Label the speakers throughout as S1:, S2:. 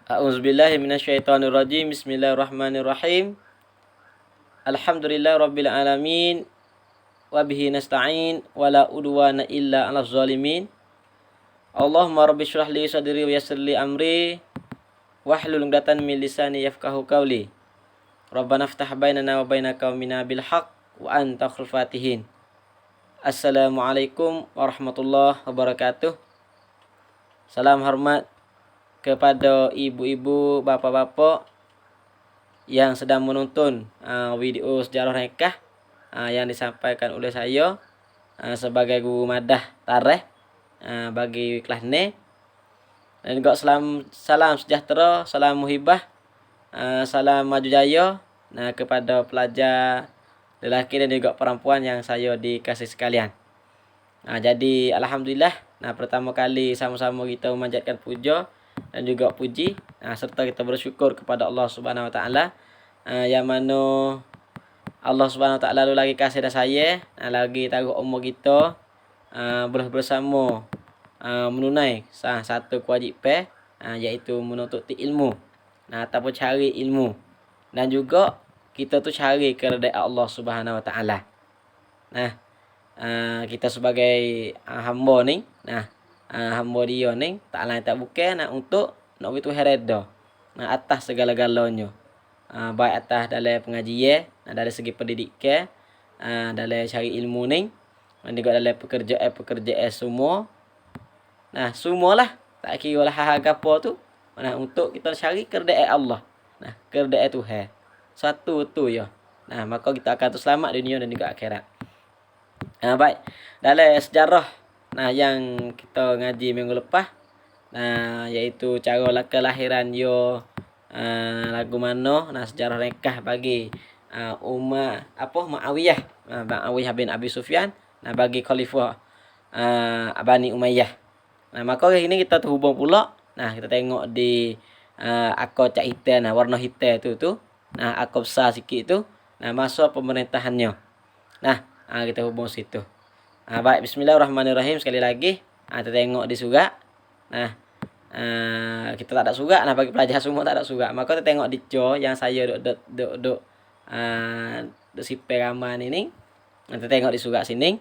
S1: A'udzubillahi minasyaitonirrajim. Bismillahirrahmanirrahim. Alhamdulillahirabbil alamin. Wa bihi nasta'in wa la udwana illa 'alal zalimin. Allahumma rabbi shrah li sadri wa yassir li amri wahlul 'uqdatam min lisani yafqahu qawli. Rabbana iftah bainana wa baina qaumina bil haqq wa anta khairul fatihin. Assalamualaikum warahmatullahi wabarakatuh. Salam hormat kepada ibu-ibu, bapak-bapak yang sedang menonton video sejarah nikah yang disampaikan oleh saya sebagai guru madah tarikh bagi kelas ni. Dan juga salam sejahtera, salam muhibah, salam maju jaya kepada pelajar lelaki dan juga perempuan yang saya dikasih sekalian. Jadi alhamdulillah, pertama kali sama-sama kita memanjatkan puja dan juga puji serta kita bersyukur kepada Allah Subhanahu wa taala yang mana Allah Subhanahu wa taala lagi kasih dah saya lagi taruh umur kita boleh bersama menunai satu kewajipan iaitu menuntut ilmu ataupun cari ilmu, dan juga kita tu cari keridaan Allah Subhanahu wa taala. Kita sebagai hamba ni hamba dia ni tak lain tak bukan untuk nak itu hereda atas segala-galanya, baik atas dalam pengajian, dari segi pendidikan, dalam cari ilmu ni, dan juga dalam pekerjaan semua. Semualah tak kira lah hal apa tu untuk kita cari keridaan Allah, keridaan Tuhan satu tu ya. Maka kita akan terselamat dunia dan juga akhirat. Baik, dalam sejarah yang kita ngaji minggu lepas iaitu cara kelahiran yo lagu mana sejarah nikah bagi Muawiyah bin Abi Sufyan bagi khalifah Bani Umayyah. Maka hari ini kita terhubung pula kita tengok di akad cak hitam warna hitam tu akad besar sikit tu masa pemerintahannya. Kita hubung situ. Baik, bismillahirrahmanirrahim. Sekali lagi kita tengok di surat. Kita tak ada surat bagi pelajar semua tak ada surat. Maka kita tengok di yang saya duk sipir raman ini. Kita tengok di surat sini.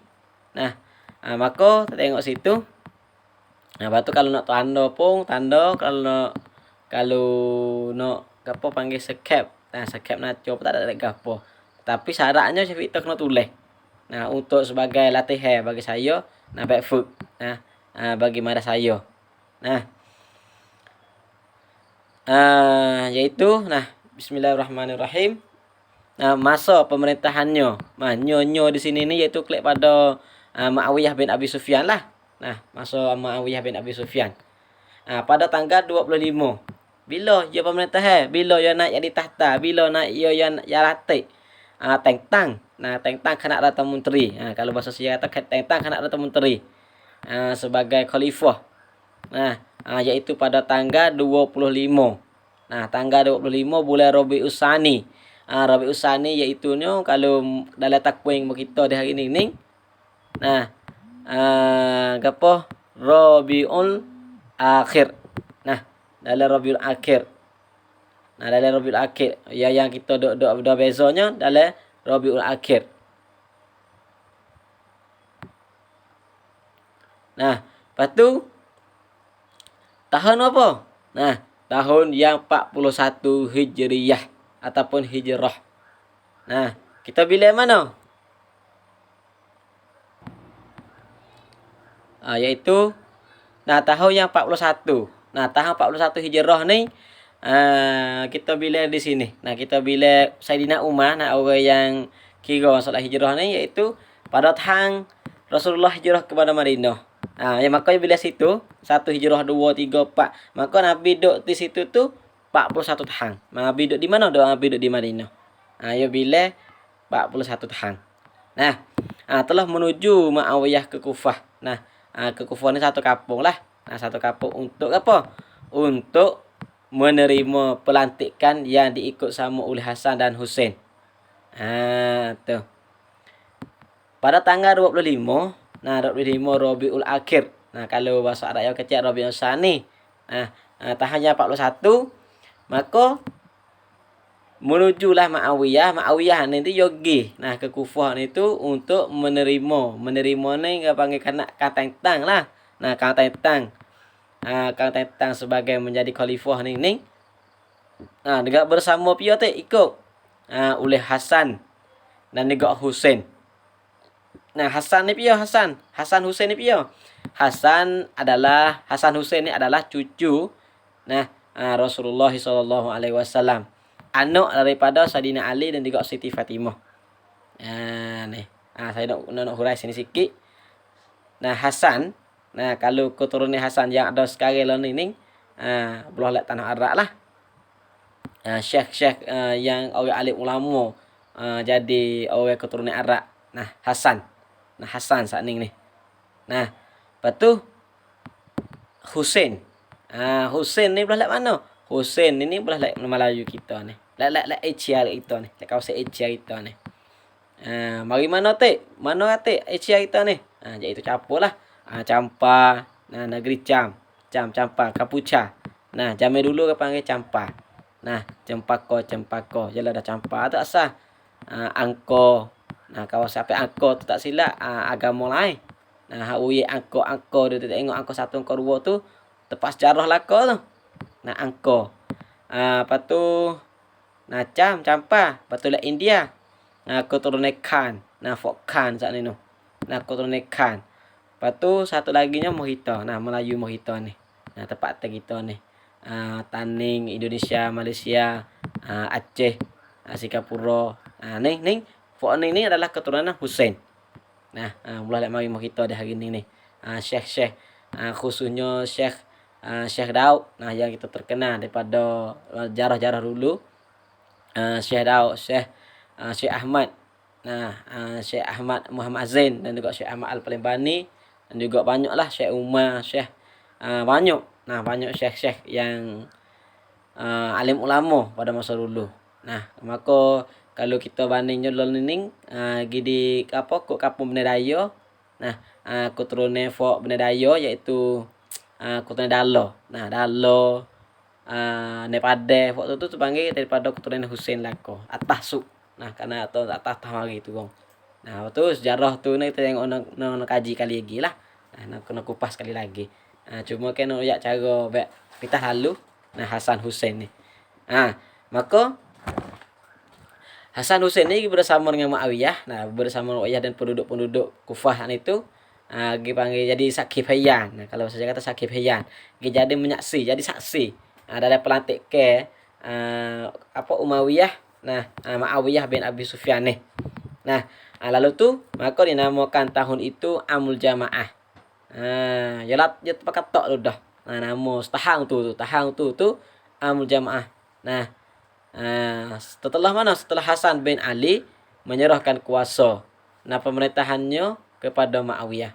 S1: Maka kita tengok situ. Lepas tu kalau nak tanda pun tanda, kalau nak gapo panggil skep. Skep nak coba tak ada gapo. Tapi syaratnya kita kena tulis. Untuk sebagai latihan bagi saya baik food bagi mara saya. Yaitu bismillahirrahmanirrahim. Masa pemerintahannya nyonya di sini ni iaitu klik pada Muawiyah bin Abi Sufyan lah. Masa Muawiyah bin Abi Sufyan pada tanggal 25. Bila dia pemerintahan, bila dia naik jadi tahta, bila naik dia latih tentang Khanak Rata Menteri. Kalau bahasa saya kata tentang Khanak Rata Menteri sebagai khalifah. Iaitu pada tanggal 25. Tanggal 25 bulan Rabiul Tsani. Rabiul Tsani iaitu kalau dalam takwin kita di hari ini Rabiul Akhir. Dalam Rabiul Akhir. Dalam Rabiul Akhir yang kita dok bezanya dalam Rabiul Akhir. Lepas tu tahun apa? Tahun yang 41 Hijriyah ataupun Hijrah. Kita bila mana? Iaitu tahun yang 41. Tahun 41 Hijrah ni kita bila di sini. Kita bila Saidina Umar orang yang kira masalah hijrah ni iaitu pada tahun Rasulullah hijrah kepada Madinah. Maka bila situ 1 hijrah 2 3 4. Maka Nabi duduk di situ tu 41 tahun. Nabi duduk di mana? Nabi duduk di Madinah. Bila 41 tahun. Telah menuju Muawiyah ke Kufah. Ke Kufah ni satu kampung lah. Satu kampung untuk apa? Untuk menerima pelantikan yang diikut sama oleh Hasan dan Husain. Tu. Pada tanggal 25 Rabiul Akhir. Kalau bahasa Arab yang kecil Rabiul Tsani. Tahunnya 41 Maka menujulah Muawiyah ni tu yogi nah ke Kufah ni tu untuk menerima ni dia panggil kang tentang lah. Nah kang tentang sebagai menjadi khalifah ni. Nah juga bersama pia tu ikut oleh Hasan dan juga Husain. Nah Hasan Husain ni pia. Hasan Husain ni adalah cucu Rasulullah sallallahu alaihi wasallam. Anak daripada Saidina Ali dan juga Siti Fatimah. Ni. Saya nak hurai sini sikit. Nah, Hasan. Nah, kalau keturunan Hasan yang ada sekarang ni belah lek tanah Arab lah. Syekh yang orang alim ulama jadi orang keturunan Arab. Nah, Hasan saat ni. Nah, lepas tu Husain. Husain ni belah lek mana? Husain ni belah lek Melayu kita ni. Lek Asia kita ni. Lek kawasan Asia kita ni. Mari mana ate Asia kita ni? Iaitu campurlah. Campa, negeri Campa, Kapucha. Nah, zaman dulu dia panggil Campa. Nah, Cempaka. Jelah dah Campa tak sah. Angko. Nah, kawasan apa Angko tu tak silap agama lain. Nah, uye Angko dia tengok Angko 1 Angko 2 tu tepat sejarah laka tu. Nah, Angko. Lepas tu Campa, lepas tu India. Keturunan Khan. Fort Khan saat ni tu. Keturunan Khan. Lepas tu satu lagi nya Mohita. Melayu Mohita ni. Tempat kita ni. Taning, Indonesia, Malaysia, Aceh, Singapura. Ni Fort ni adalah keturunan Husain. Mula mari Mohita dah hari ni. Syekh khususnya Syekh Daud yang kita terkenal daripada jarah-jarah dulu. Syekh Daud, Syekh Ahmad. Syekh Ahmad Muhammad Zain dan juga Syekh Ahmad Al-Palembani dan juga banyaklah Syekh Umar, Syekh banyak. Banyak syekh-syekh yang alim ulama pada masa dulu. Maka kalau kita banding ni gidi kok kampung Benda Daya. Keturunan Fort Benda Daya iaitu keturunan Dalo. Dalo Nepade Fort tu panggil daripada keturunan Husain lako. Atas su. Karena atau atas hari tu gong. Tu sejarah tu ni kita tengok nak kaji kali lagi lah. Nak kena kupas sekali lagi. Cuma kan nak cara baik kita lalu Hasan Husain ni. Maka Hasan Husain ni bersama dengan Muawiyah. Bersama Muawiyah dan penduduk-penduduk Kufah itu dipanggil jadi saksi bayan. Kalau saya kata saksi bayan, dia jadi menyaksi, jadi saksi. Dalam pelantik ke Umayyah. Muawiyah bin Abi Sufyan ni. Lalu tu maka dinamakan tahun itu Amul Jamaah. Dia pakai tok tu dah. Nama tahang tu Amul Jamaah. Setelah Hasan bin Ali menyerahkan kuasa pemerintahannya kepada Muawiyah.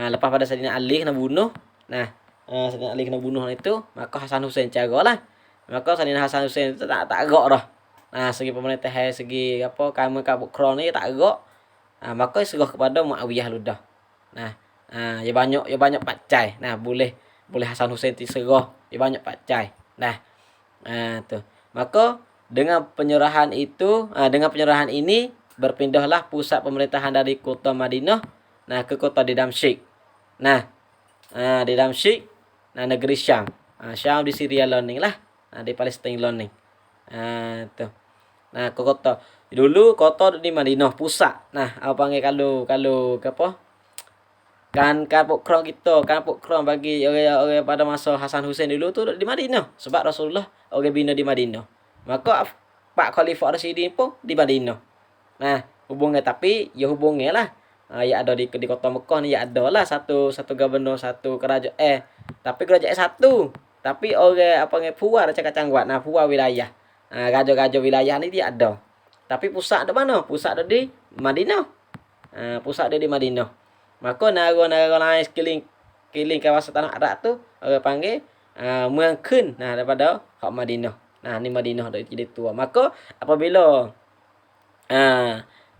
S1: Lepas pada Saidina Ali kena bunuh. Saidina Ali kena bunuh itu, maka Hasan Husain caralah. Maka Saidina Hasan Husain itu tak agak dah. Segi pemerintahan, segi kamu kabukron ni tak agak. Maka serah kepada Muawiyah ludah. Ya banyak pacai. Boleh Hasan Husain diserah, dia banyak pacai. Tu. Maka dengan penyerahan ini berpindahlah pusat pemerintahan dari kota Madinah ke kota di Damsyik. Di Damsyik negeri Syam. Syam di Syria learning lah. Di Palestina learning. Tu. Ke kota. Dulu kota di Madinah pusat. Apa panggil kalau apa? Kan pokron kita, pokron bagi orang pada masa Hasan Husain dulu tu di Madinah. Sebab Rasulullah orang bina di Madinah. Maka Pak Khalifah Rasyidin pun di Madinah. Hubungnya tapi ya hubungnya lah. Ya ada di kota Mekah ni ya ada lah satu gubernur, satu kerajaan. Tapi kerajaan satu. Tapi orang apa panggil puar cakap buat. Puar wilayah. Raja-raja wilayah ni dia ada. Tapi pusat ada mana? Pusat ada di Madinah. Pusat dia di Madinah. Maka negara-negara lain sekeliling kawasan tanah Arab tu orang panggil mengken daripada hak Madinah. Ni Madinah dah jadi tua. Maka apabila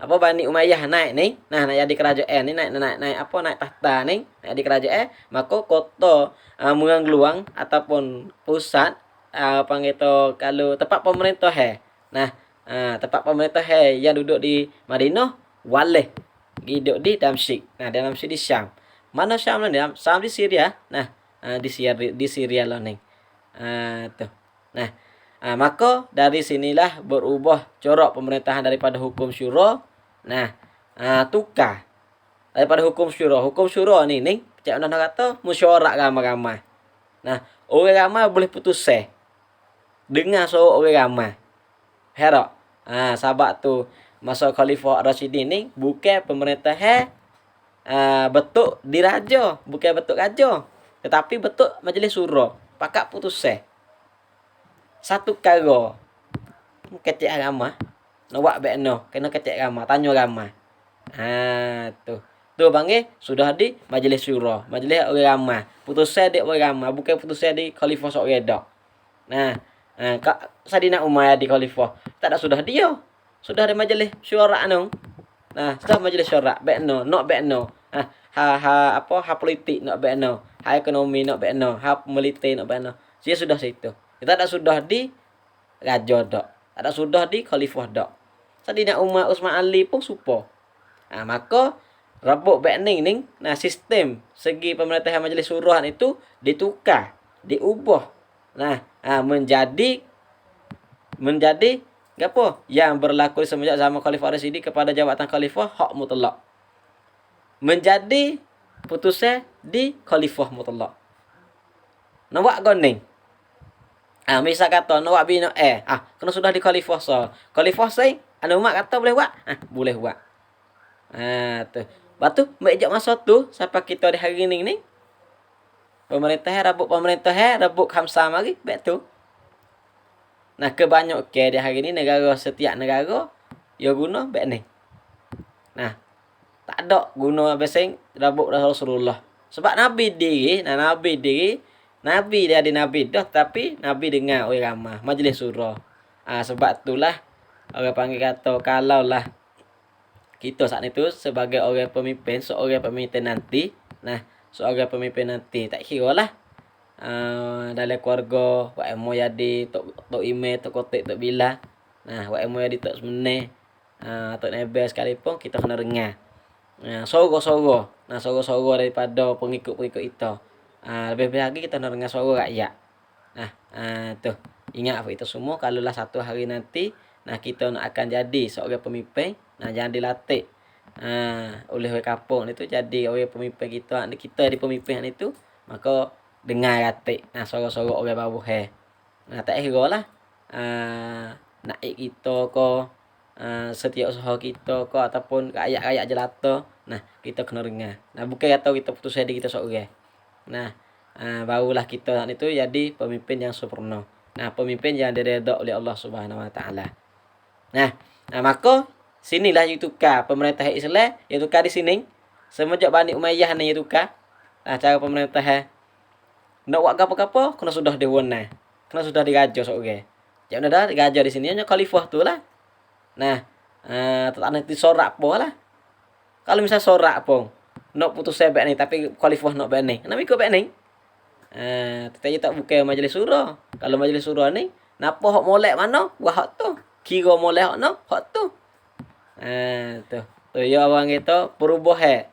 S1: Bani Umayyah naik ni, nak jadi kerajaan ni naik tahta ni, naik di kerajaan, maka kota Menggeluang ataupun pusat panggil tu kalau tempat pemerintah Nah, tempat pemerintah yang duduk di Madinah waleh hidup di Damsyik. Nah, Damsyik di Syam. Mana Syam ni? Syam di Syria. Nah, di Syria lah ni. Tu. Nah, maka dari sinilah berubah corak pemerintahan daripada hukum syura. Nah, tukar daripada hukum syura. Hukum syura ni Cik Undang kata mesyuarat ramai-ramai. Nah, orang ramai boleh putus dengar suara orang ramai. Herak. Sebab tu masa Khalifah Rashidin ni bukan pemerintah betul diraja, bukan betul raja. Tetapi betul majlis surah. Pakat putus satu kara. Kecik ramai. Nak buat bekno, kena kecik ramai, tanya ramai. Tu. Tu panggil sudah di majlis syura, majlis orang ramai. Putus di orang ramai, bukan putus di Khalifah seorang dak. Nah, Kak Sadina Umar di Khalifah. Tak ada sudah dia. Sudah di majlis syura anu. Nah, sudah majlis syura, bekno, nak bekno. Ha politik nak bekno, ha ekonomi nak bekno, ha militer nak bekno. Dia sudah situ. Kita tak sudah di raja dak. Tak ada sudah di Khalifah dak. Sadina Umar Usman Ali pun supo. Maka rabuk bekning ning sistem segi pemerintahan majlis surah itu ditukar, diubah. Menjadi apa? Yang berlaku semenjak zaman Khalifah Rasyidi kepada jabatan khalifah hak mutlak. Menjadi putusnya di khalifah mutlak. Nawak goning. Misal kata nawak bina kena sudah di khalifah Khalifah anu mak kata boleh buat? Boleh buat. Tu. Batu mejak masa tu sampai kita di hari ni pemerintah rabuk khamsah mari betul. Nah, kebanyakan di hari ni negara setiap negara ya guna bek ni. Nah, tak ada guna besing rabuk Rasulullah. Sebab Nabi dia di Nabi dah tapi Nabi dengar orang ramai majlis surah. Sebab itulah orang panggil kata kalau lah kita saat itu sebagai orang pemimpin, seorang pemimpin nanti, seorang pemimpin nanti tak kira lah dalam keluarga wak emo jadi tok ime tok kotek tok bila. Wak emo jadi tok semene tok nebel sekalipun kita kena dengar. Soro-soro daripada pengikut-pengikut kita. Lebih-lebih lagi kita kena dengar suara rakyat. Tu. Ingat apa itu semua kalau lah satu hari nanti kita nak akan jadi seorang pemimpin, jangan dilatih oleh orang kampung itu jadi orang pemimpin kita di pemimpin itu, maka dengar ratik suara-suara orang bawah tak kira lah naik kita ko setiap usaha kita ko ataupun rakyat-rakyat jelata, kita kena dengar. Bukan kata kita putus hati kita seorang. Barulah kita itu jadi pemimpin yang sempurna. Pemimpin yang diredha oleh Allah Subhanahu Wa Taala. Maka sinilah yang tukar pemerintah Islam, yang tukar di sini semenjak Bani Umayyah ni yang tukar. Cara pemerintah nak buat apa-apa kena sudah diwana. Kena sudah diraja seorang. Jangan dah diraja di sini hanya khalifah tu lah. Tak nanti sorak apa lah. Kalau misal sorak pun nak putus sebab ni tapi khalifah nak bek ni. Kenapa ikut bek ni? Tetapi tak buka majlis surah. Kalau majlis surah ni, napa hak molek mana? Buat hak tu. Kira molek hak no, hak tu. Tu. Tu ya orang kita perubahan.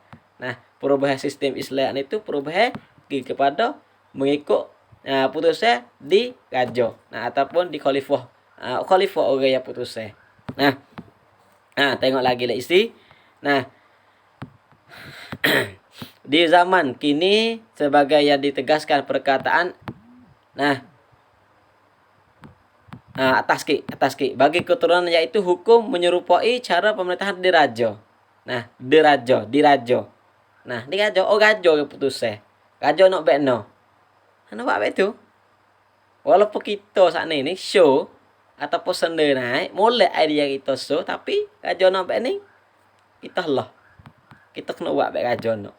S1: Perubahan sistem Islam itu perubahan kepada mengikut putusnya di raja. Ataupun di khalifah. Khalifah orang yang putusnya. Tengok lagi lah isi. Di zaman kini sebagai yang ditegaskan perkataan atas ki bagi keturunan yaitu hukum menyerupai cara pemerintahan diraja. Diraja. Diraja raja yang putusnya. Raja nak bekno. Nampak apa itu? Walaupun kita saat ni show ataupun senda naik, molek idea kita show tapi raja nak bek ni kita lah. Kita kena buat bek raja nak.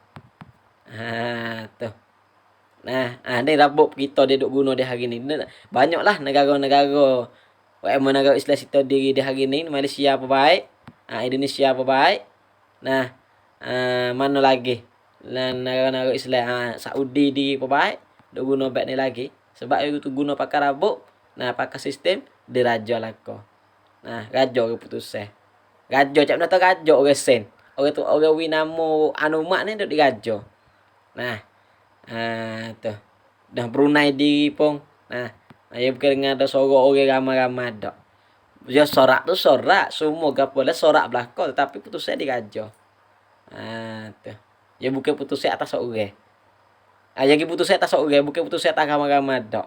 S1: Tu. Ni rabuk kita dia duk guna di hari ni. Banyaklah negara-negara negara Islam kita diri di hari ni. Malaysia apa baik, Indonesia apa baik. Mana lagi? Negara-negara Islam Saudi diri apa baik, duk guna beg ni lagi. Sebab itu guna pakai rabuk Nah, pakai sistem dirajo lako. Nah, rajo putusnya. Rajo cak nata rajo orang sen. Orang tu orang winamo anu mak ni duk dirajo. Nah, tuh. Dah Brunei di pong. Nah, ayo dengan ada sorok orang ramai-ramai dak. Ya sorak tu sorak, semua gapo lah sorak belako tapi putusnya dirajo. Tuh. Ya bukan putusnya atas orang. Ya putusnya atas orang, bukan putusnya atas ramai-ramai dak.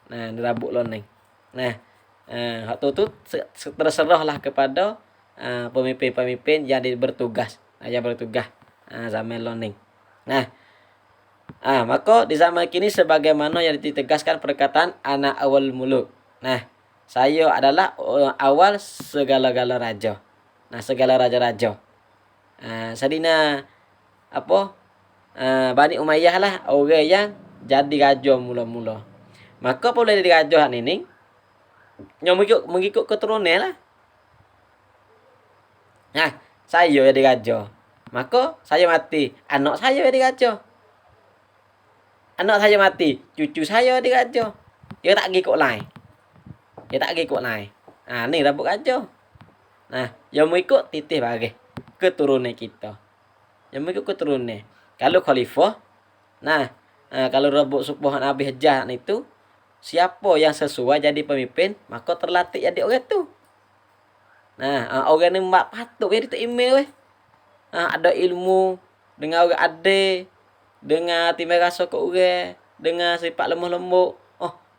S1: Nah, dirabuk loneng. Nah, hak tu terserahlah kepada pemimpin-pemimpin yang bertugas. Yang bertugas zaman loneng. Nah, maka di zaman kini sebagaimana yang ditegaskan perkataan anak awal muluk. Nah, saya adalah awal segala-gala raja. Nah, segala raja-raja. Sadina apa? Bani Umayyah lah orang yang jadi raja mula-mula. Maka boleh jadi raja ini yang mengikut keturunan lah. Nah, saya jadi raja. Maka saya mati, anak saya jadi raja. Anak saya mati, cucu saya jadi raja. Dia tak pergi kok lain. Dia tak pergi kok lain. Ni rabuk raja. Nah, yang mengikut titih bagi keturunan kita. Yang mengikut keturunan. Kalau khalifah, kalau rabuk subuhan Nabi Hajjah itu, siapa yang sesuai jadi pemimpin, maka terlatih jadi orang tu. Nah, orang ni mak patut dia tak email ada ilmu dengan orang ade, dengan timbang rasa ke orang, dengan sifat lemah lembut.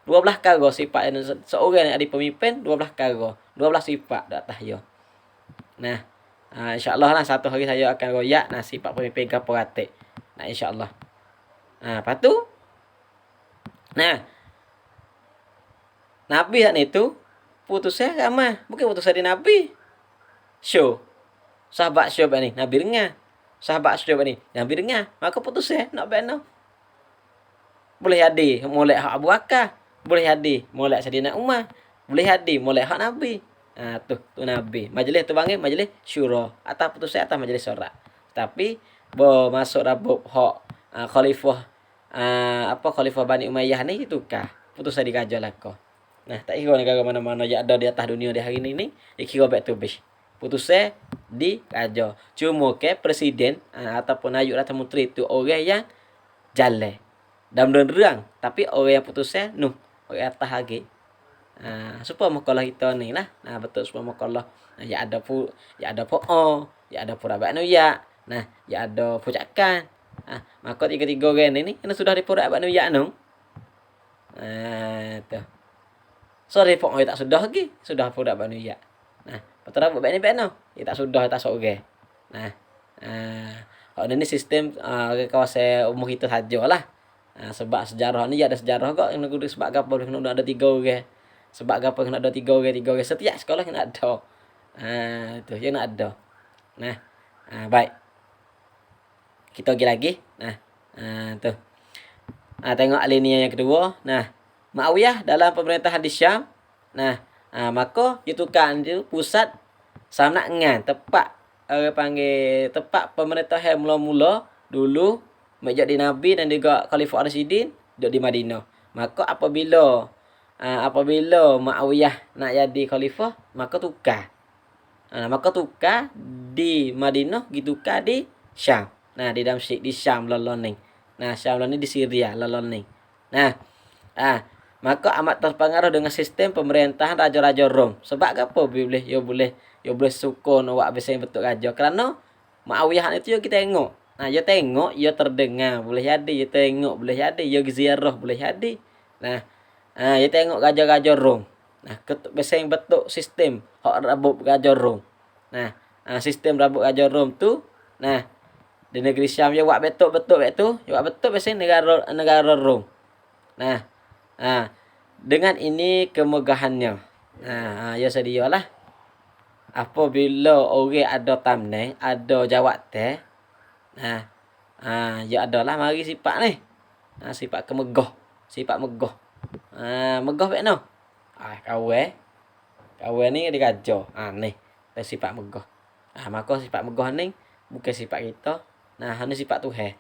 S1: 12 kara sifat seorang yang ada pemimpin, 12 kara, 12 sifat dak atas dia. Nah, insya-Allah lah satu hari saya akan royak sifat pemimpin gapo ratik. Nah, insya-Allah. Lepas tu Nabi kan itu putusnya ramai, bukan putus dari Nabi. Show. Sahabat show ni Nabi dengar. Sahabat show ni Nabi dengar. Maka putusnya nak benar. Boleh jadi molek hak Abu Bakar, boleh jadi molek Saidina Umar, boleh jadi molek hak Nabi. Tu Nabi. Majlis tu panggil majlis syura atau putusnya atas majlis syura. Tapi masuk rabuk hak khalifah khalifah Bani Umayyah ni tukar. Putusnya diraja lako. Nah, tak kira negara mana-mana yang ada di atas dunia di hari ini dikira back to base. Putusnya di raja. Cuma ke presiden ataupun ayuk rata menteri itu orang yang jalan. Dan menerang. Tapi orang yang putusnya orang atas lagi. Supaya makalah kita ni lah. Betul supaya makalah. Ya ada ya ada pura bak nuyak. Ya ada pucakan. Maka tiga-tiga orang ni kena sudah dipura bak nuyak tu. Sorry pok tak sudah lagi. Sudah pura bak nuyak. Betul apa baik ni baik dia tak sudah tak sorang. Kalau ini sistem kawasan umur kita sajalah. Sebab sejarah ni ada sejarah kok yang negeri sebab gapo kena ada 3 orang. Sebab gapo kena ada 3 orang. Setiap sekolah kena ada. Itu yang nak ada. Baik. Kita pergi lagi. Tu. Tengok alinea yang kedua. Muawiyah dalam pemerintahan di Syam. Maka itu kan pusat sama ngan tepat orang panggil tepat pemerintahan mula-mula dulu menjadi nabi dan juga khalifah Rasyidin duduk di Madinah. Maka apabila Muawiyah nak jadi khalifah, maka tukar. Di Madinah ditukar di Syam. Di Damsyik di Syam loloning. Syam loloning di Syria loloning. Maka amat terpengaruh dengan sistem pemerintahan raja-raja Rom. Sebab apa boleh sukun awak bisa betul raja. Kerana Muawiyah itu kita tengok. Dia tengok, dia terdengar, boleh jadi. Dia tengok, boleh jadi. Dia ziarah, boleh jadi. Dia tengok raja-raja Rom. Bisa betul sistem hak rabuk raja Rom. Sistem rabuk raja Rom tu, di negeri Syam dia buat betul-betul itu. Dia buat betul biasanya negara Rom. Dengan ini kemegahannya. Ya sedialah. Apabila orang ada tamnai, ada jawatan. Ya adalah mari sifat ni. Sifat kemegah, sifat megah. Megah baik no. Kawan ni diraja. Ni sifat megah. Maka sifat megah ni bukan sifat kita. Ni sifat Tuhan.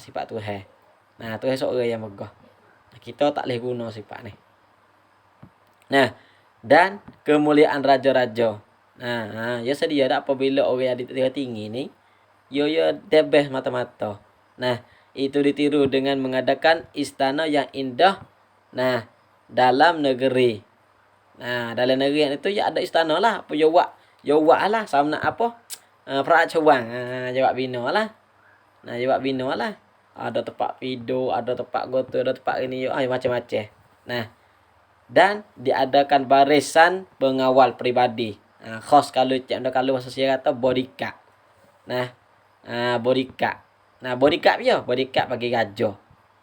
S1: Sifat Tuhan. Tuhan seorang yang megah. Kita tak boleh guna sifat ni. Nah, dan kemuliaan raja-raja. Nah, ya sedia dah apabila orang yang tinggi ni, yo the best mata-mata. Nah, itu ditiru dengan mengadakan istana yang indah. Nah, dalam negeri. Nah, dalam negeri itu ya ada istana lah. Apa yo wak lah sama apa? Perak Cawang. Jawab bina lah. Nah, jawab bina lah. Ada tempat tidur, ada tempat goto, ada tempat ini, macam-macam. Nah, dan diadakan barisan pengawal pribadi. Khos kalau bahasa saya kata bodyguard. Nah, bodyguard. Nah, bodyguard dia, bodyguard bagi raja.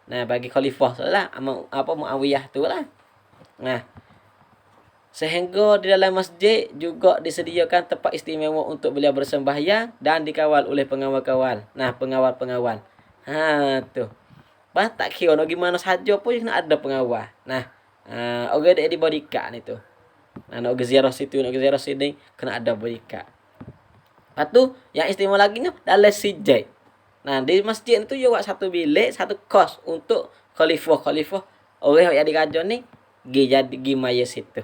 S1: Nah, bagi khalifah lah, apa Muawiyah tu lah. Nah, sehingga di dalam masjid juga disediakan tempat istimewa untuk beliau bersembahyang dan dikawal oleh pengawal-kawal. Nah, pengawal-pengawal. Tu. Bah tak kira nak gimana saja pun nak ada pengawal. Nah, orang dia di bodyguard ni tu. Nah, nak pergi ziarah situ, nak pergi ziarah sini, kena ada bodyguard. Lepas tu, yang istimewa lagi ni, dalam sijai. Nah, di masjid itu juga satu bilik, satu kos untuk khalifah. Orang yang diraja ni, pergi maya situ.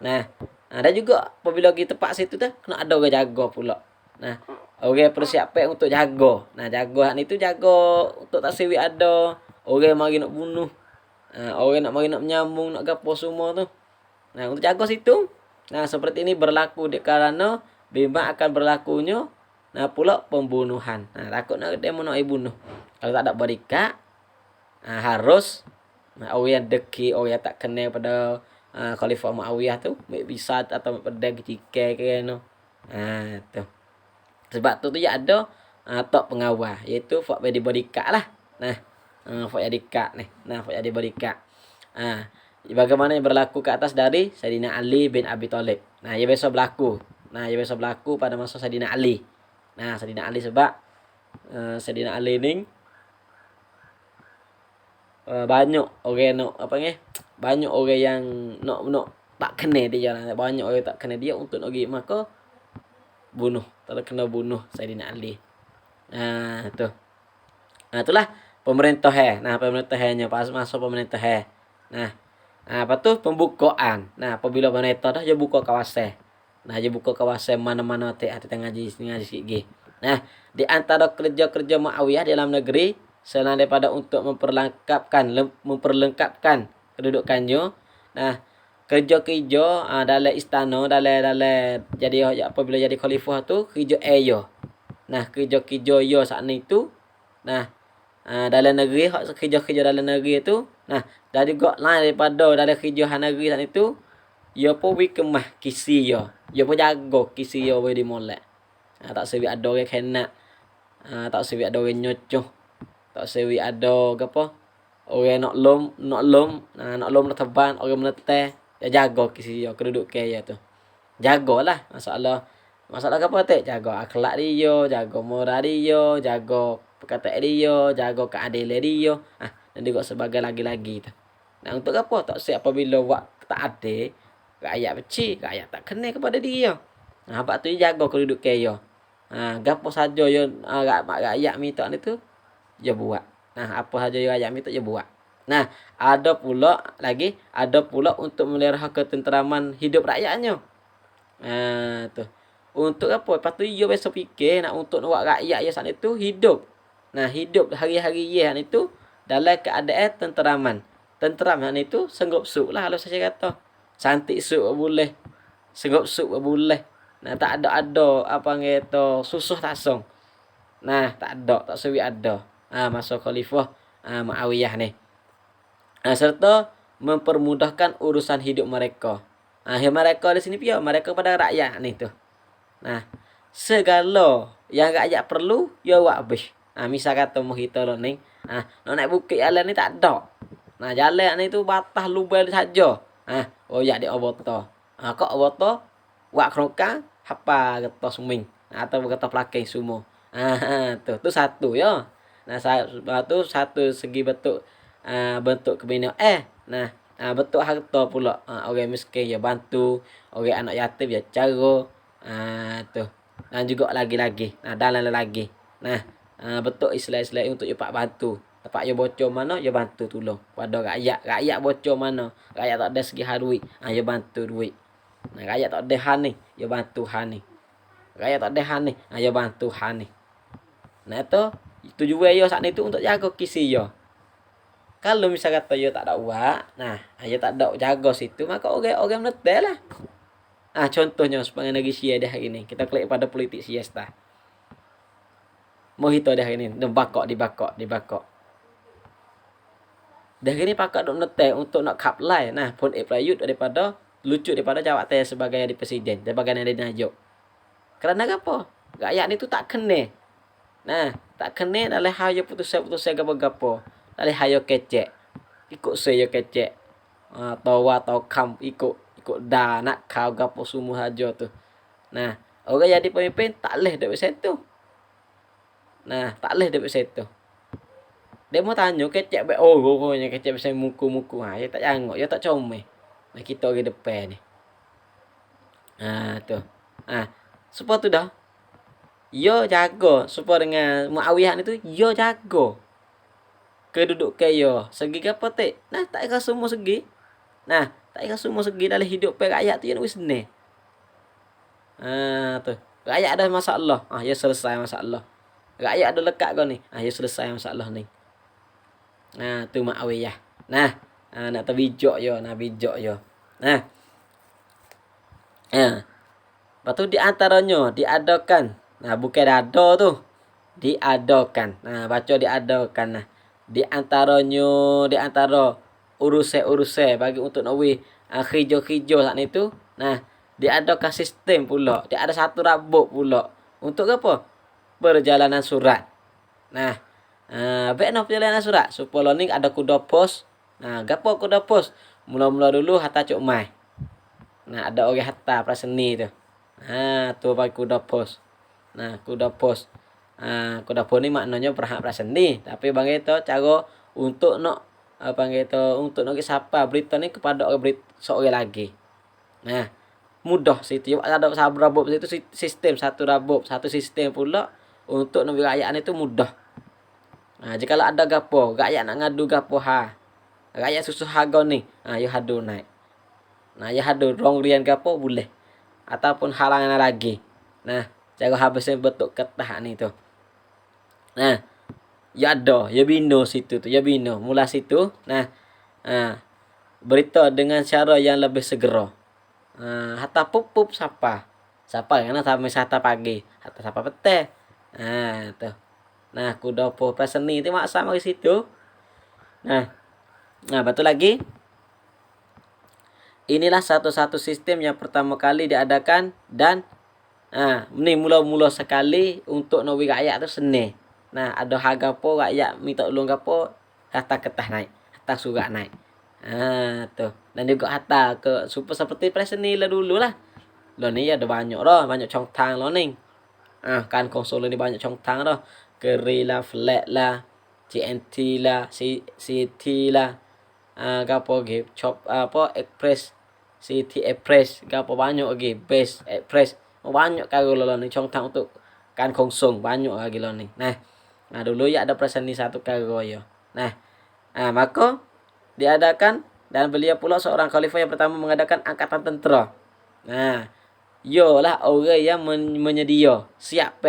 S1: Nah, ada juga apabila pergi tempat situ tu, kena ada orang jaga pula. Nah, orang persiapan untuk jaga. Nah, jaga ni tu jaga untuk tak siwi ada. Orang mari nak bunuh. Orang nak mari nak menyambung, nak gapo semua tu. Nah, untuk jaga situ. Nah, seperti ini berlaku kerana bimbang akan berlakunya pula pembunuhan. Nah, takut nak dia mau nak bunuh. Kalau tak ada barikat, harus orang yang deki, orang yang tak kenal pada Khalifah Muawiyah tu, bisa atau pedang kecike ke no. Tu. Sebab tu ya ada tok pengawal, iaitu fak jadi barikat lah. Nah, fak jadi kat ni. Nah, fak jadi barikat. Bagaimana yang berlaku ke atas dari Sayyidina Ali bin Abi Thalib. Nah, ia biasa berlaku. Pada masa Sayyidina Ali. Nah, Sayyidina Ali sebab Sayyidina Ali ni banyak orang nak apa ni? Banyak orang yang nak tak kenal dia lah. Banyak orang tak kenal dia untuk nak pergi maka bunuh. Terkena bunuh Sayyidina Ali. Tu. Itulah pemerintah pemerintahnya pas masuk pemerintah. Lepas tu pembukaan. Nah, apabila pemerintah dah dia buka kawasan. Nah, dia buka kawasan mana-mana tengah ngaji sikit. Nah, di antara kerja-kerja Muawiyah dalam negeri selain daripada untuk memperlengkapkan kedudukannya. Nah, kerja-kerja dalam istana, dalam jadi apabila jadi khalifah tu kerja ayo. Nah, kerja-kerja yo saat ni tu. Nah, dalam negeri kerja-kerja dalam negeri tu. Nah, dah juga lain daripada dalam kerja negeri saat itu. Ia pun kemah kisi yo. Ia pun jaga kisi yo di molek. Tak sewi ada orang kena. Tak sewi ada orang nyocoh. Tak sewi ada apa? Orang nak lom, nak lom nak teban, orang meneteh. Dia jaga kisi yo, kedudukan dia tu. Jagalah masalah apa tak? Jaga akhlak dia, jaga moral dia, jaga perkataan dia, jaga keadilan dia. Dan juga sebagai lagi-lagi tu. Nah, untuk apa? Tak siap apabila tak ada, rakyat benci, rakyat tak kenal kepada dia. Sebab tu dia jaga kedudukan dia. Gapo saja yang rakyat minta ni tu, dia buat. Apa saja yang rakyat minta dia buat. Nah, ada pula untuk memelihara ketenteraman hidup rakyatnya. Tu. Untuk apa? Lepas tu dia biasa fikir nak untuk buat rakyat yang saat itu hidup. Nah, hidup hari-hari yang itu dalam keadaan tenteraman. Tenteram yang itu senggup suk lah kalau saya kata. Cantik suk boleh. Senggup suk boleh. Nah, tak ada apa gitu susah tasong. Nah, tak sewi ada. Masa khalifah Muawiyah ni. Serta mempermudahkan urusan hidup mereka. Mereka di sini pia, mereka pada rakyat ni tu. Nah, segala yang rakyat perlu, ya buat habis. Misal kata mau kita lo ni, nak naik bukit jalan ni tak ada. Nah, jalan ni tu batas lubang saja. Ya dia oboto. Kok oboto, buat kerongkang, apa kata suming. Atau kata pelakai semua. Tu satu ya. Nah, satu segi bentuk kebina. Nah, bentuk harta pula. Orang miskin ya bantu, orang anak yatim ya cara. Tu. Dan juga lagi. Dan lagi. Nah, bentuk istilah-istilah untuk cepat bantu. Tempat yo bocor mana yo bantu tolong pada rakyat. Rakyat bocor mana, rakyat tak ada segi duit, yo bantu duit. Nah, rakyat tak ada han ni, yo bantu han ni. Rakyat tak ada han ni, yo bantu han ni. Nah, tujuan yo saat itu untuk jaga kisi yo. Kalau misal kata yo tak ada uang, nah, yo tak ada jaga situ, maka orang menetel lah. Contohnya sebagai negeri Sia dah hari ni. Kita klik pada politik siesta. Mohito dah hari ni, dibakok. Dah hari ni pakak duk menetel untuk nak kaplai. Nah, pun Prayut daripada lucu daripada jawatan sebagai di presiden, sebagai yang dinajuk. Kerana apa? Rakyat ni tu tak kena. Nah, tak kena dalam hayo putusan gapo-gapo. Dalam hayo kecek. Ikut saya kecek. Atau kam ikut dah nak kau gapo semua haja tu. Nah, orang jadi pemimpin tak leh dak situ. Nah, tak leh dak situ. Dia mau tanya kecek be pokoknya kecek pasal muku-muku. Ya tak jangok, ya tak comel. Nah, kita orang depan ni. Tu. Supaya tu dah. Yo jaga supaya dengan Muawiyah ni tu yo jaga kedudukan yo. Segi apa tak? Nah, tak kira semua segi. Nah, tak kira semua segi dalam hidup rakyat tu yang wis ni. Tu. Rakyat ada masalah. Ya selesai masalah. Rakyat ada lekat kau ni. Ya selesai masalah ni. Tu Muawiyah. Nah, nak terbijak yo, bijak yo. Nah. Lepas tu di antaranya diadakan. Nah, bukan ada tu. Diadakan. Nah, baca diadakan. Nah, di antara urusan bagi untuk nak hijau-hijau saat ni tu. Nah, diadakan sistem pula. Dia ada satu rabuk pula. Untuk apa? Perjalanan surat. Nah, baik perjalanan surat. Supaya ni ada kuda pos. Nah, gapo kuda pos? Mula-mula dulu hatta cuk mai. Nah, ada orang hatta praseni tu. Tu bagi kuda pos. Nah, kuda pos. Kuda pos ni maknanya berhak praseni. Tapi bang itu cara untuk nak untuk nak siapa berita ni kepada orang seorang lagi. Nah, mudah situ. Ada rabuk situ sistem satu rabuk, satu sistem pula untuk nak rakyat ni tu mudah. Jika ada gapo, rakyat nak ngadu gapo rakyat susah harga ni. Ya hadu naik. Nah, ya hadu rong rian gapo boleh. Ataupun halangan lagi. Nah, cara habisnya betul ketah ni tu. Nah, ya ada, ya bino situ tu, ya bino. Mula situ, nah, berita dengan cara yang lebih segera. Hatta pup siapa karena sampai sata pagi, hatta siapa peteh. Tu. Nah, kuda po peseni tu mak sama di situ. Nah, betul lagi. Inilah satu-satu sistem yang pertama kali diadakan dan ni mula-mula sekali untuk nawi rakyat tu seni. Nah, ada harga apa rakyat minta tolong gapo kata ketah naik, kata surat naik. Tu. Dan juga hatta ke super seperti preseni lah dulu lah. Lo ni ada banyak dah, banyak congtang lo ni. Kan konsol ni banyak congtang dah. Keri lah, flat lah, CNT lah, CT lah. Gapo ge chop express City Express gapo banyak lagi Base Express banyak kali lo ni congtang untuk kan kosong banyak lagi lo ni. Nah, dulu ya ada preseni satu kali yo. Nah, maka diadakan dan beliau pula seorang khalifah yang pertama mengadakan angkatan tentera. Nah, yo lah orang yang menyedia siap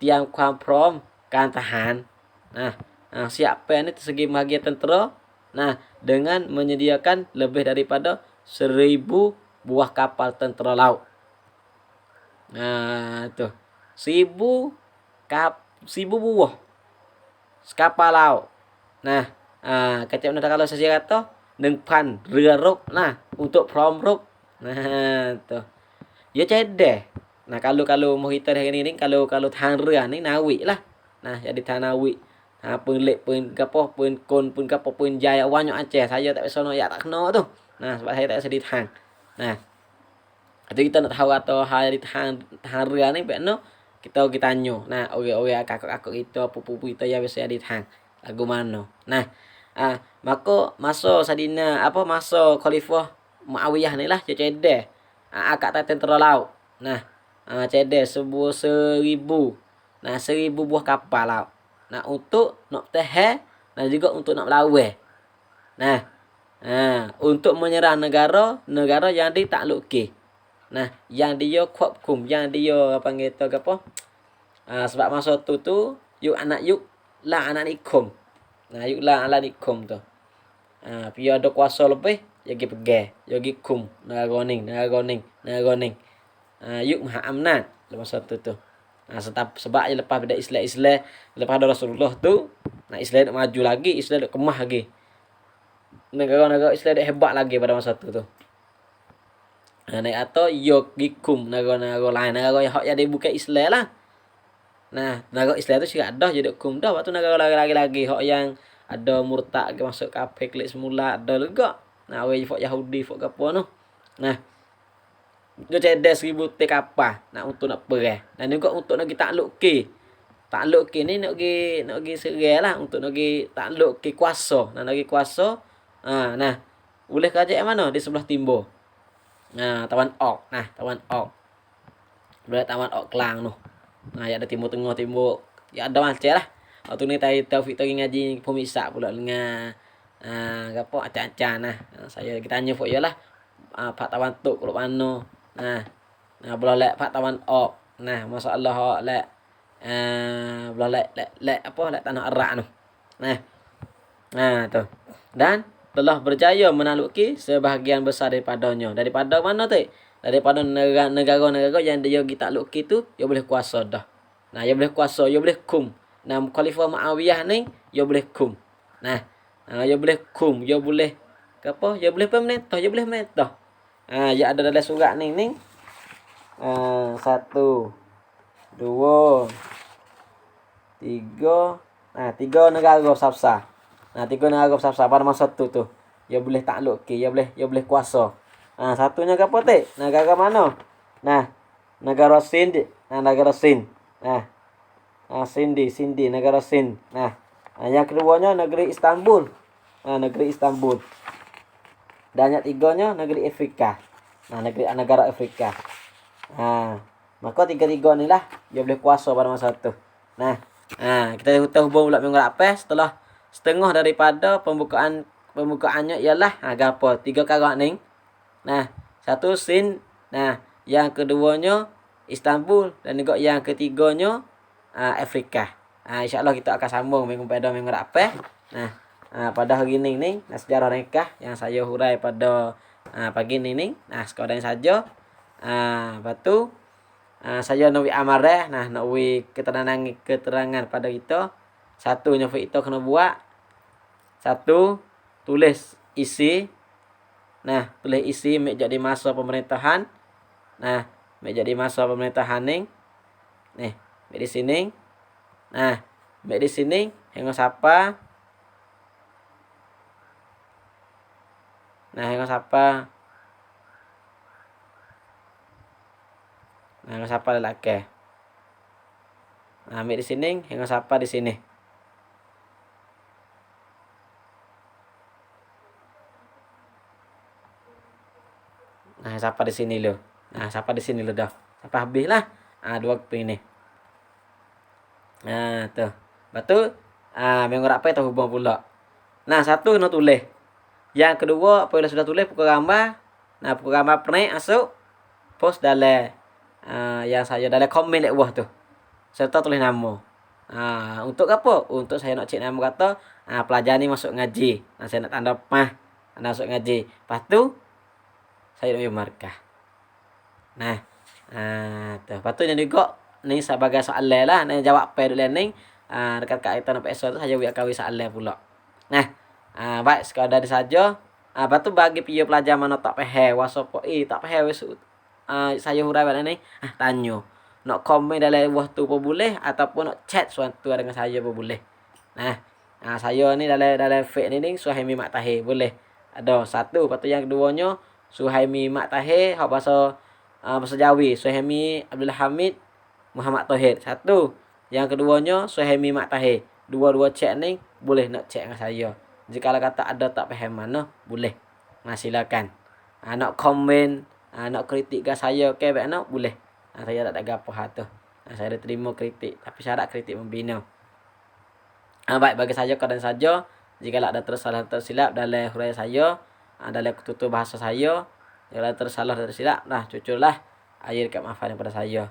S1: tiang kuam prom kan tahan. Nah, siap ni segi bahagian tentera. Nah, dengan menyediakan lebih daripada 1,000 buah kapal tentera laut. Tu. 1,000 buah kapal laut. Nah, kecap nak kalau saya kata 1,000 รือรบ nah untuk prom rub. Nah, tu. Ya cedeh. Nah, kalau mau kita hari ni kalau tang รือni nawi lah. Nah, jadi tang nawi. Pun lek pun gapo pun kon pun gapo pun jaya banyak Aceh. Saya tak sono ya tak kena tu. Nah, sebab saya tak sedih hang. Nah, jadi kita nak tahu atau hari hang ria ni bekno kita tanya. Nah, orang kakak-kakak kita, pupu-pupu kita ya biasa di hang. Lagu mana? Nah, maka masa sadina masa khalifah Muawiyah ni lah cedeh. Akak tentera laut. Nah, cedeh 1,000. Nah, 1,000 buah kapal laut. Nah, untuk nak teh dan juga untuk nak melawan. Nah, untuk menyerang negara yang ditakluki. Nah, yang dia hukum, yang dia panggil tu apa? Sebab masa tu yuk lah anak nikum. Nah, yuk lah anak nikum tu. Pia ada kuasa lebih, dia pergi pegang, dia pergi kum, nagaroning. Yuk maha amnat masa tu. Sebab je lepas pada Islam, lepas ada Rasulullah tu, nah Islam nak maju lagi, Islam nak kemah lagi. Negara-negara Islam dah hebat lagi pada masa tu. Naik atau yo gikum negara-negara lain, negara yang hak jadi bukan Islam lah. Nah, negara Islam tu sudah ada jadi hukum dah. Waktu negara lagi hak yang ada murtad ke masuk kafir klik semula ada juga. Nah, we fok Yahudi fok apa tu. Nah, dia cedek 1000 te kapal nak untuk nak perang. Dan juga untuk nak takluk ke. Takluk ke ni nak pergi serang lah untuk nak pergi takluk ke kuasa. Nak pergi kuasa. Nah, boleh kerja mana? Di sebelah timur. Nah, Tawan Ok. Nah, Tawan Ok. Boleh Tawan Ok Kelang tu. Nah, ya ada timur tengah timur. Ya ada macam lah. Waktu ni Taufik tu ngaji pemisah pula dengan apa acak-acak nah. Saya kita tanya pok yalah Pak Tawan tu kalau mana. Nah, boleh Pak Tawan Ok. Nah, masalah lek boleh lek apa lek tanah Arak tu. Nah, tu. Dan telah berjaya menakluki sebahagian besar daripadanya. Daripada mana tu? Daripada negara-negara yang dia takluki tu, dia boleh kuasa dah. Nah, dia boleh kuasa, dia boleh kum. Nah, Khalifah Muawiyah ni, dia boleh kum. Nah, dia boleh kum, dia boleh apa? Dia boleh pemerintah, dia boleh merintah. Dia ada dalam surat ni. 1 2 3. Nah, 3 negara besar-besar. Nah, 3 negara besar-besar pada masa tu. Dia boleh takluk ke, dia boleh kuasa. Satunya ke apa tu? Negara mana? Nah, negara Sind. Negara Sind. Sindi, negara Sind. Yang keduanya negeri Istanbul. Negeri Istanbul. Dan yang tiganya negeri Afrika. Negara Afrika. Maka tiga-tiga ni lah dia boleh kuasa pada masa tu. Kita hubung pula minggu lepas setelah setengah daripada pembukaannya ialah gapo? 3 karak ni. Satu Sind. Yang keduanya Istanbul dan juga yang ketiganya Afrika. InsyaAllah kita akan sambung minggu lepas. Pada hari ni sejarah nikah yang saya hurai pada pagi ni. Sekadar saja. Lepas tu saya nak amarah, nak keterangan pada kita. Satu nyafik kita kena buat. Satu tulis isi. Tulis isi mek jadi masa pemerintahan. Mek jadi masa pemerintahan ni. Mek di sini. Mek di sini hingga siapa? Hingga siapa? Hingga siapa lelaki? Mek di sini hingga siapa di sini? Siapa di sini lo? Siapa di sini lo dah? Siapa habis lah? 2 waktu ini. Tu. Lepas tu minggu apa kita hubung pula. Satu nak tulis. Yang kedua apabila sudah tulis pukul gambar. Pukul gambar pernah masuk post dalam yang saya dalam komen lek bawah tu. Serta tulis nama. Untuk apa? Untuk saya nak cek nama kata pelajar ni masuk ngaji. Saya nak tanda anda masuk ngaji. Lepas tu saya nak markah. Tu. Lepas tu yang juga ni sebagai soalan lah. Jawab apa dulu ni. Dekat kita nak PSO tu saya buat kawi soalan pula. Baik sekadar saja. Lepas tu bagi pelajar mana tak faham WhatsApp tak faham saya hurai balik ni tanya. Nak komen dalam bawah tu pun boleh ataupun nak chat suatu dengan saya pun boleh. Saya ni dalam fake ni Suhaimi Mak Tahir boleh. Ada satu. Lepas tu yang keduanya Suhaimi Mak Tahir hak bahasa Jawi. Suhaimi Abdul Hamid Muhammad Tahir. Satu. Yang keduanya Suhaimi Mak Tahir. Dua-dua chat ni boleh nak chat dengan saya. Jika kata ada tak faham mana boleh. Silakan. Nak komen, nak kritik ke saya ke nak boleh. Saya tak ada gapo tu. Saya ada terima kritik tapi syarat kritik membina. Baik, bagi saya dan saja jika ada tersalah tersilap dalam huraian saya, dalam tutur bahasa saya, jika ada tersalah tersilap, nah cucurlah air kemaafan kepada saya.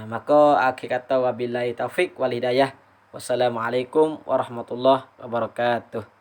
S1: Maka akhir kata wabillahi taufik wal hidayah. Wassalamualaikum warahmatullahi wabarakatuh.